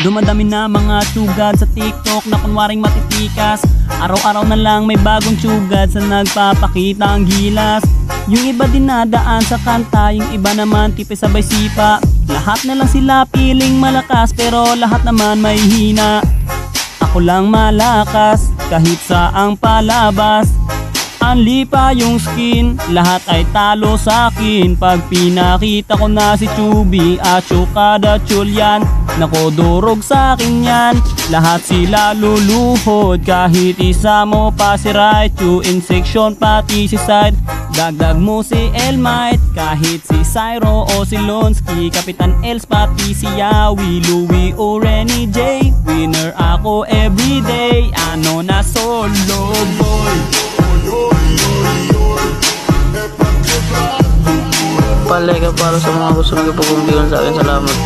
Dumadami na mga sugad sa TikTok na kunwaring matitikas. Araw-araw na lang may bagong sugad sa nagpapakita ang gilas. Yung iba dinadaan sa kanta, yung iba naman tipe sabay sipa. Lahat na lang sila piling malakas pero lahat naman may hina. Ako lang malakas kahit saang palabas. Anli pa yung skin, lahat ay talo sa akin. Pag pinakita ko na si Chubby at Chukada Chulyan, nako durog sa akin yan. Lahat sila luluhod, kahit isa mo pa si Raichu. In section pati si side, dagdag mo si Elmite. Kahit si Cyro o si Lonsky, Kapitan Els pati si Yawi, Louie o Renny J. Winner ako everyday, ano na solo boy. Palay ka para sa mga gusto magpapagumbiyon sa akin. Salamat.